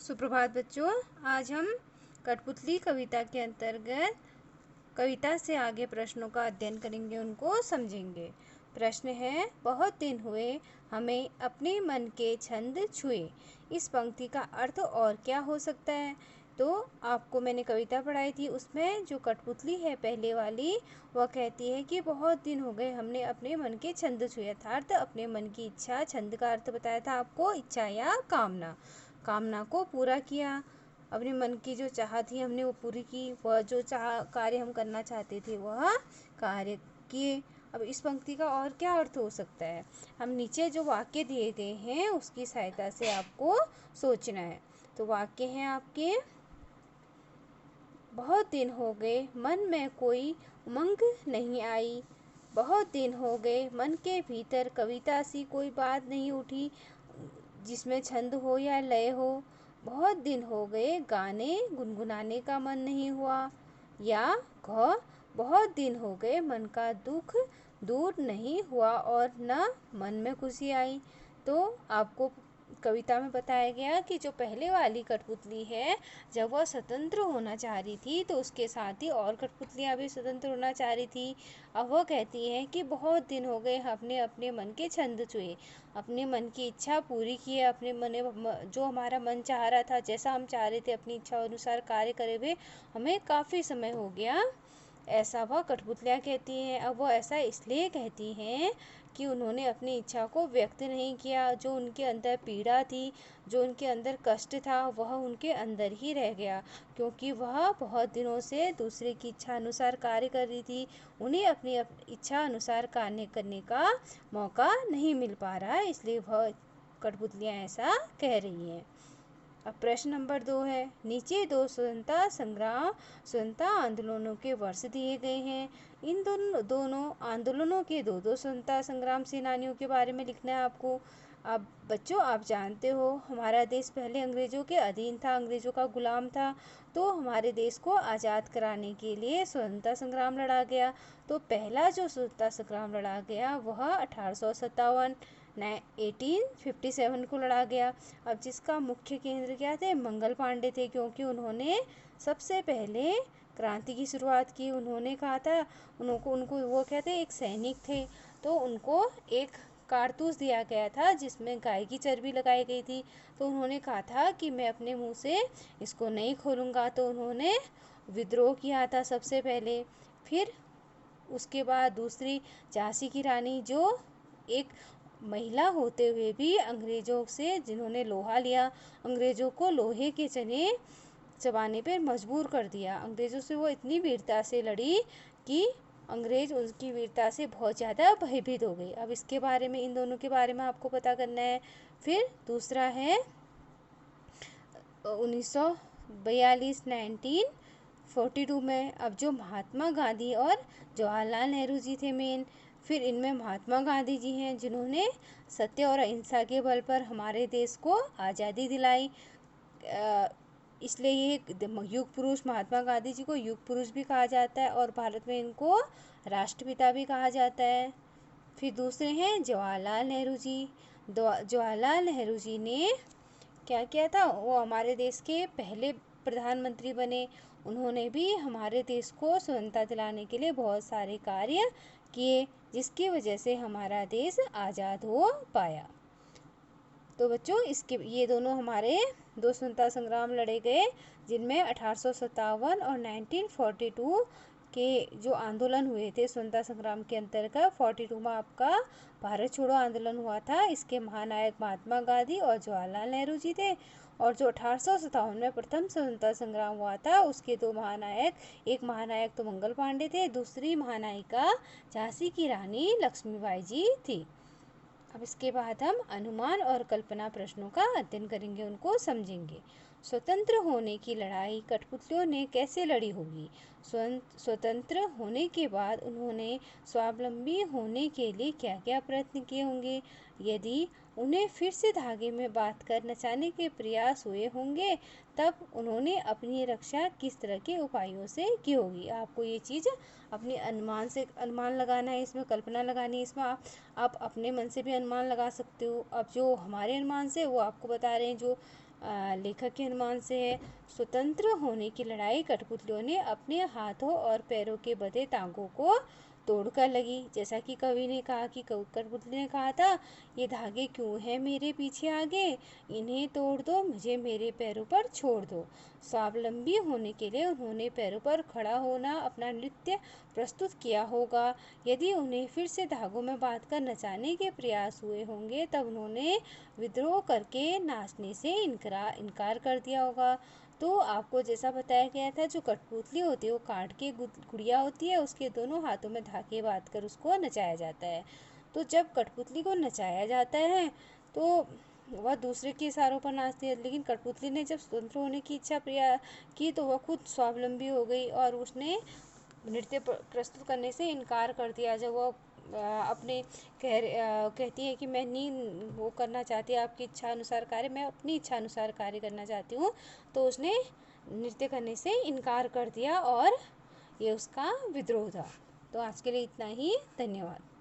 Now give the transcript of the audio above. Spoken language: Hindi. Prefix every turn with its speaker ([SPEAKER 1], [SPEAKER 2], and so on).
[SPEAKER 1] सुप्रभात बच्चों। आज हम कठपुतली कविता के अंतर्गत कविता से आगे प्रश्नों का अध्ययन करेंगे, उनको समझेंगे। प्रश्न है, बहुत दिन हुए हमें अपने मन के छंद छुए। इस पंक्ति का अर्थ और क्या हो सकता है? तो आपको मैंने कविता पढ़ाई थी, उसमें जो कठपुतली है पहले वाली, वह कहती है कि बहुत दिन हो गए हमने अपने मन के छंद छुए, अर्थात अपने मन की इच्छा। छंद का अर्थ बताया था आपको, इच्छा या कामना को पूरा किया। अपने मन की जो चाह थी हमने वो पूरी की, वह जो कार्य हम करना चाहते थे वह कार्य किए। अब इस पंक्ति का और क्या अर्थ हो सकता है? हम नीचे जो वाक्य दिए गए हैं उसकी सहायता से आपको सोचना है। तो वाक्य हैं आपके, बहुत दिन हो गए मन में कोई उमंग नहीं आई। बहुत दिन हो गए मन के भीतर कविता सी कोई बात नहीं उठी जिसमें छंद हो या लय हो। बहुत दिन हो गए गाने गुनगुनाने का मन नहीं हुआ। या बहुत दिन हो गए मन का दुख दूर नहीं हुआ और न मन में खुशी आई। तो आपको कविता में बताया गया कि जो पहले वाली कठपुतली है, जब वह स्वतंत्र होना चाह रही थी तो उसके साथ ही और कठपुतलियाँ भी स्वतंत्र होना चाह रही थी। अब वह कहती है कि बहुत दिन हो गए हमने अपने मन के छंद छुए, अपने मन की इच्छा पूरी की है। अपने मन जो हमारा मन चाह रहा था, जैसा हम चाह रहे थे अपनी इच्छा अनुसार कार्य करे हुए हमें काफ़ी समय हो गया, ऐसा वह कठपुतलियाँ कहती हैं। अब वो ऐसा इसलिए कहती हैं कि उन्होंने अपनी इच्छा को व्यक्त नहीं किया। जो उनके अंदर पीड़ा थी, जो उनके अंदर कष्ट था, वह उनके अंदर ही रह गया, क्योंकि वह बहुत दिनों से दूसरे की इच्छा अनुसार कार्य कर रही थी। उन्हें अपनी इच्छा अनुसार कार्य करने का मौका नहीं मिल पा रहा है, इसलिए वह कठपुतलियाँ ऐसा कह रही हैं। अब प्रश्न नंबर 2 है, नीचे दो स्वतंत्रता आंदोलनों के वर्ष दिए गए हैं। इन दोनों आंदोलनों के दो स्वतंत्रता संग्राम सेनानियों के बारे में लिखना है आपको। अब बच्चों, आप जानते हो हमारा देश पहले अंग्रेजों के अधीन था, अंग्रेजों का गुलाम था। तो हमारे देश को आज़ाद कराने के लिए स्वतंत्रता संग्राम लड़ा गया। तो पहला जो स्वतंत्रता संग्राम लड़ा गया वह 1857 को लड़ा गया। अब जिसका मुख्य केंद्र क्या थे? मंगल पांडे थे, क्योंकि उन्होंने सबसे पहले क्रांति की शुरुआत की। उन्होंने कहा था, उनको वो क्या थे, एक सैनिक थे, तो उनको एक कारतूस दिया गया था जिसमें गाय की चर्बी लगाई गई थी। तो उन्होंने कहा था कि मैं अपने मुंह से इसको नहीं खोलूँगा। तो उन्होंने विद्रोह किया था सबसे पहले। फिर उसके बाद दूसरी झांसी की रानी, जो एक महिला होते हुए भी अंग्रेजों से, जिन्होंने लोहा लिया, अंग्रेजों को लोहे के चने चबाने पर मजबूर कर दिया। अंग्रेजों से वो इतनी वीरता से लड़ी कि अंग्रेज उनकी वीरता से बहुत ज़्यादा भयभीत हो गए। अब इसके बारे में, इन दोनों के बारे में आपको पता करना है। फिर दूसरा है 1942 1942 में। अब जो महात्मा गांधी और जवाहरलाल नेहरू जी थे मेन। फिर इनमें महात्मा गांधी जी हैं जिन्होंने सत्य और अहिंसा के बल पर हमारे देश को आज़ादी दिलाई। इसलिए ये युग पुरुष, महात्मा गांधी जी को युग पुरुष भी कहा जाता है और भारत में इनको राष्ट्रपिता भी कहा जाता है। फिर दूसरे हैं जवाहरलाल नेहरू जी। जवाहरलाल नेहरू जी ने क्या किया था? वो हमारे देश के पहले प्रधानमंत्री बने। उन्होंने भी हमारे देश को स्वतंत्रता दिलाने के लिए बहुत सारे कार्य किए, जिसकी वजह से हमारा देश आज़ाद हो पाया। तो बच्चों, ये दोनों हमारे दो स्वतंत्रता संग्राम लड़े गए, जिनमें 1857 और 1942 के जो आंदोलन हुए थे स्वतंत्रता संग्राम के अंतर्गत। 42 में आपका भारत छोड़ो आंदोलन हुआ था। इसके महानायक महात्मा गांधी और जवाहरलाल नेहरू जी थे। और जो 1857 में प्रथम स्वतंत्रता संग्राम हुआ था, उसके दो महानायक, एक महानायक तो मंगल पांडे थे, दूसरी महानायिका झांसी की रानी लक्ष्मीबाई जी थी। अब इसके बाद हम अनुमान और कल्पना प्रश्नों का अध्ययन करेंगे, उनको समझेंगे। स्वतंत्र होने की लड़ाई कठपुतलियों ने कैसे लड़ी होगी? स्वतंत्र होने के बाद उन्होंने स्वावलंबी होने के लिए क्या क्या प्रयत्न किए होंगे? यदि उन्हें फिर से धागे में बांधकर नचाने के प्रयास हुए होंगे, तब उन्होंने अपनी रक्षा किस तरह के उपायों से की होगी? आपको ये चीज़ अपने अनुमान लगाना है, इसमें कल्पना लगानी है। इसमें आप अपने मन से भी अनुमान लगा सकते हो। अब जो हमारे अनुमान से वो आपको बता रहे हैं, जो लेखक के अनुमान से है। स्वतंत्र होने की लड़ाई कठपुतलियों ने अपने हाथों और पैरों के बंधे तांगों को तोड़कर लगी। जैसा कि कवि ने कहा कि कठपुतली ने कहा था, ये धागे क्यों हैं मेरे पीछे आगे, इन्हें तोड़ दो, मुझे मेरे पैरों पर छोड़ दो। स्वावलंबी होने के लिए उन्होंने पैरों पर खड़ा होना, अपना नृत्य प्रस्तुत किया होगा। यदि उन्हें फिर से धागों में बांधकर नचाने के प्रयास हुए होंगे तब उन्होंने विद्रोह करके नाचने से इनकार कर दिया होगा। तो आपको जैसा बताया गया था, जो कठपुतली होती है वो काठ की गुड़िया होती है, उसके दोनों हाथों में धागे बांधकर उसको नचाया जाता है। तो जब कठपुतली को नचाया जाता है तो वह दूसरे के इशारों पर नाचती है, लेकिन कठपुतली ने जब स्वतंत्र होने की इच्छा की तो वह खुद स्वावलंबी हो गई और उसने नृत्य प्रस्तुत करने से इनकार कर दिया। जब वो अपने कहती है कि मैं नहीं वो करना चाहती आपकी इच्छा अनुसार कार्य, मैं अपनी इच्छा अनुसार कार्य करना चाहती हूँ, तो उसने नृत्य करने से इनकार कर दिया और ये उसका विद्रोह था। तो आज के लिए इतना ही, धन्यवाद।